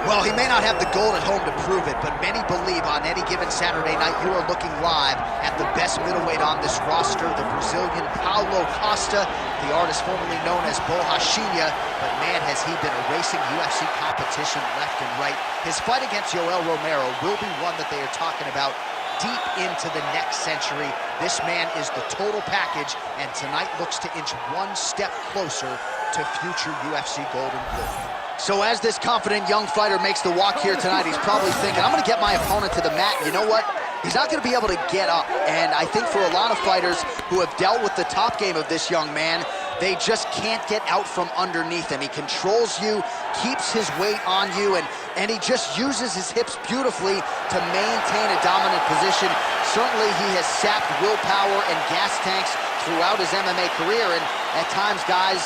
Well, he may not have the gold at home to prove it, but many believe on any given Saturday night you are looking live at the best middleweight on this roster, the Brazilian Paulo Costa, the artist formerly known as Borrachinha, but man, has he been erasing UFC competition left and right. His fight against Yoel Romero will be one that they are talking about deep into the next century. This man is the total package, and tonight looks to inch one step closer to future UFC gold and blue. So as this confident young fighter makes the walk here tonight, he's probably thinking, I'm going to get my opponent to the mat. You know what? He's not going to be able to get up. And I think for a lot of fighters who have dealt with the top game of this young man, they just can't get out from underneath him. He controls you, keeps his weight on you, and he just uses his hips beautifully to maintain a dominant position. Certainly he has sapped willpower and gas tanks throughout his MMA career, and at times guys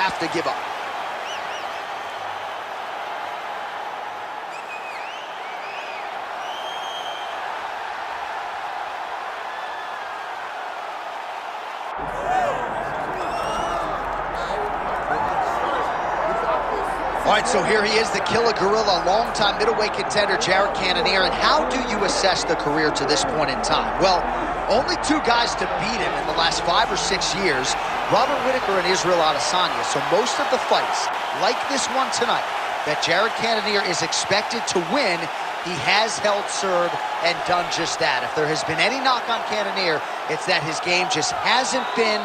have to give up. All right, so here he is, the Killer Gorilla, longtime middleweight contender Jared Cannonier. And how do you assess the career to this point in time? Well, only two guys to beat him in the last 5 or 6 years, Robert Whittaker and Israel Adesanya. So most of the fights, like this one tonight, that Jared Cannonier is expected to win, he has held serve and done just that. If there has been any knock on Cannonier, it's that his game just hasn't been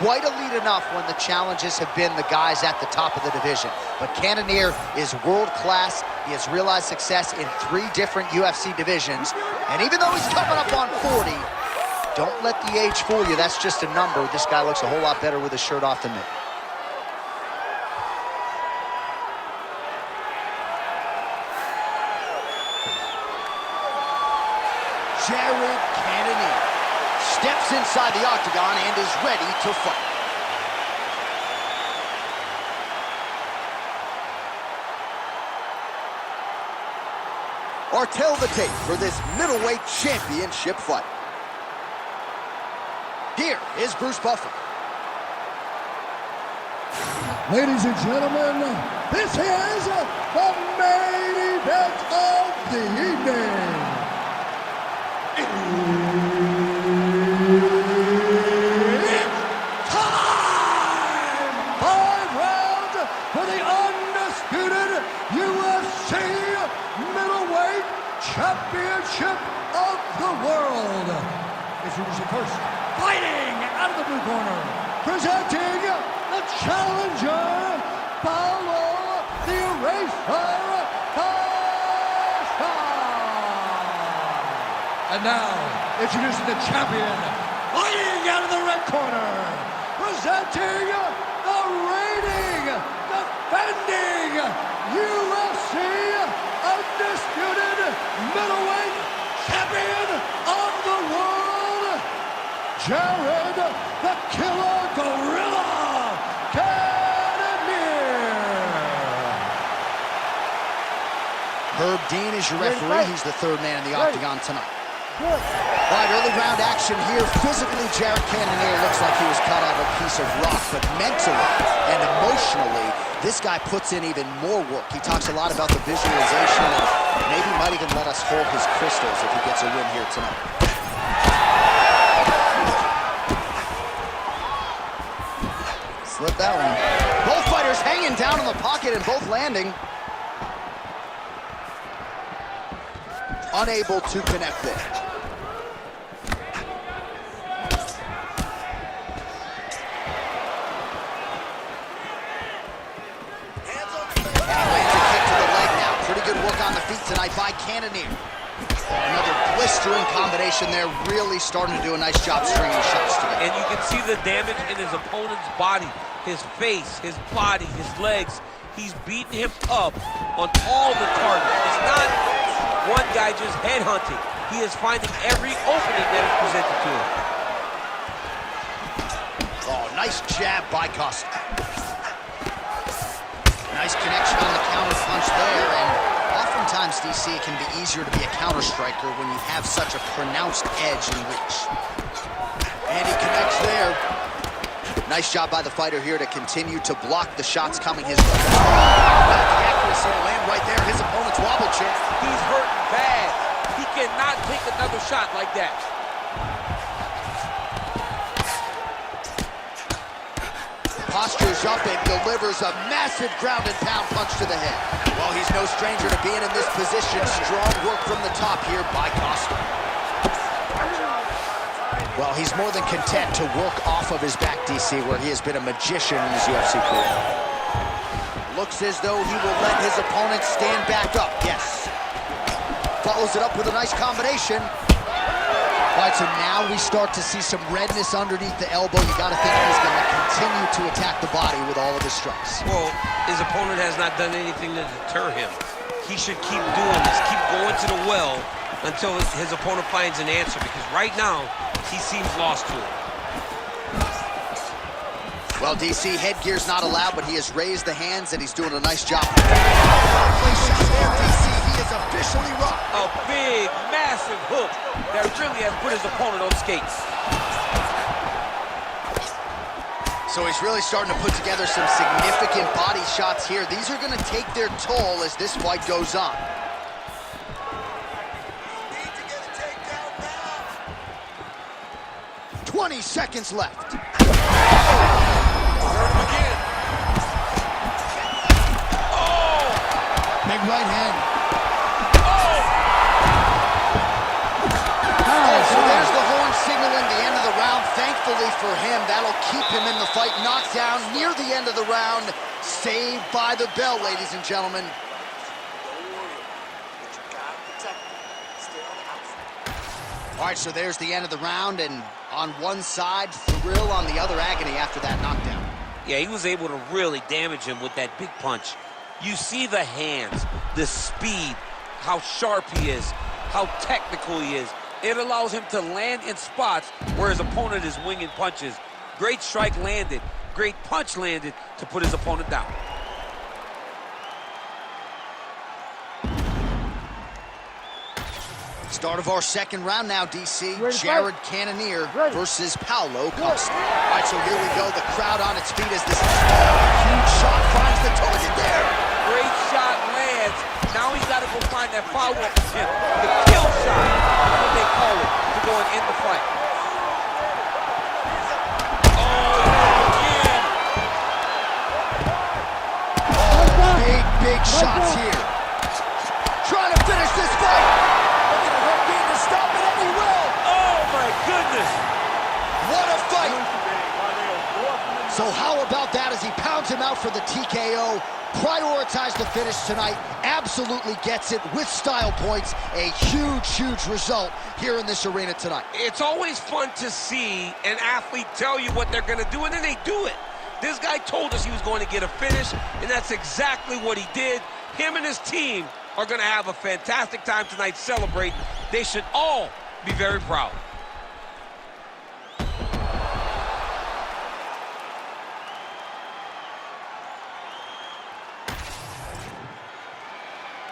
quite elite enough when the challenges have been the guys at the top of the division. But Cannonier is world-class. He has realized success in 3 different UFC divisions. And even though he's coming up on 40, don't let the age fool you. That's just a number. This guy looks a whole lot better with his shirt off than me. Jared Cannonier steps inside the octagon and is ready to fight. Or tell the tape for this middleweight championship fight. Here is Bruce Buffer. Ladies and gentlemen, this is the main event of the evening. Championship of the world. Introducing first, fighting out of the blue corner, presenting the challenger, Paulo the Eraser Costa. And now, introducing the champion, fighting out of the red corner, presenting the reigning, defending UFC undisputed middleweight champion of the world, Jared the Killer Gorilla Cannonier. Herb Dean is your referee. He's the 3rd man in the octagon tonight. All right, early round action here. Physically, Jared Cannonier looks like he was cut out of a piece of rock, but mentally and emotionally, this guy puts in even more work. He talks a lot about the visualization and maybe might even let us hold his crystals if he gets a win here tonight. Slip that one. Both fighters hanging down in the pocket and both landing. Unable to connect there. Tonight by Cannonier. Another blistering combination there, really starting to do a nice job stringing shots together. And you can see the damage in his opponent's body, his face, his body, his legs. He's beating him up on all the targets. It's not one guy just headhunting. He is finding every opening that is presented to him. Oh, nice jab by Costa. Nice connection on the counter punch there, and oftentimes, DC, it can be easier to be a counter striker when you have such a pronounced edge and reach. And he connects there. Nice job by the fighter here to continue to block the shots coming his way. The see the land right there. His opponent's wobble chair. He's hurting bad. He cannot take another shot like that. Postures up and delivers a massive ground and pound punch to the head. Well, he's no stranger to being in this position. Strong work from the top here by Costa. Well, he's more than content to work off of his back, DC, where he has been a magician in his UFC career. Looks as though he will let his opponent stand back up. Yes. Follows it up with a nice combination. All right, so now we start to see some redness underneath the elbow. You got to think he's going to continue to attack the body with all of his strikes. Well, his opponent has not done anything to deter him. He should keep doing this, keep going to the well until his opponent finds an answer, because right now, he seems lost to it. Well, DC, headgear's not allowed, but he has raised the hands, and he's doing a nice job. Place shot there, DC. He is officially rocked. A big, massive hook that really has put his opponent on skates. So he's really starting to put together some significant body shots here. These are going to take their toll as this fight goes on. Need to get a takedown now. 20 seconds left. Again. Oh! Big right hand. So there's the horn signaling the end of the round. Thankfully for him, that'll keep him in the fight. Knocked down near the end of the round. Saved by the bell, ladies and gentlemen. All right, so there's the end of the round, and on one side, thrill, on the other, agony after that knockdown. Yeah, he was able to really damage him with that big punch. You see the hands, the speed, how sharp he is, how technical he is. It allows him to land in spots where his opponent is winging punches. Great strike landed, great punch landed to put his opponent down. Start of our second round now, DC. Jared Cannonier versus Paulo Costa. All right, so here we go. The crowd on its feet as this huge shot finds the target there. Great shot lands. Now he's got to go find that follow-up attempt. The kill shot, that's what they call it, to go and end the fight. Oh, again. Big shots here. Trying to finish this fight. Stop it, and he will. Oh, my goodness. What a fight. So how about that as he pounds him out for the TKO? Prioritized the finish tonight. Absolutely gets it with style points. A huge result here in this arena tonight. It's always fun to see an athlete tell you what they're going to do, and then they do it. This guy told us he was going to get a finish, and that's exactly what he did. Him and his team are going to have a fantastic time tonight celebrating. They should all be very proud.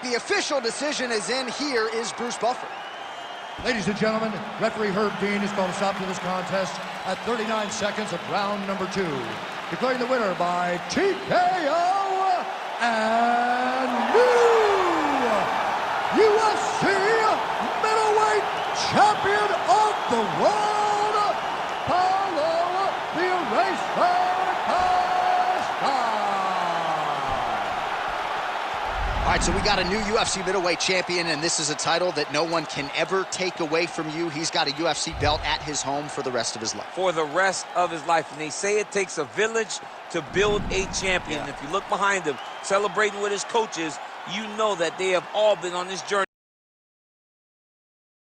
The official decision is in. Here is Bruce Buffer. Ladies and gentlemen, referee Herb Dean has called a stop to this contest at 39 seconds of round number 2. Declaring the winner by TKO and new UFC middleweight champion of the world, Paulo the Eraser Costa. All right, so we got a new UFC middleweight champion, and this is a title that no one can ever take away from you. He's got a UFC belt at his home for the rest of his life. For the rest of his life. And they say it takes a village to build a champion. Yeah. If you look behind him, celebrating with his coaches, you know that they have all been on this journey.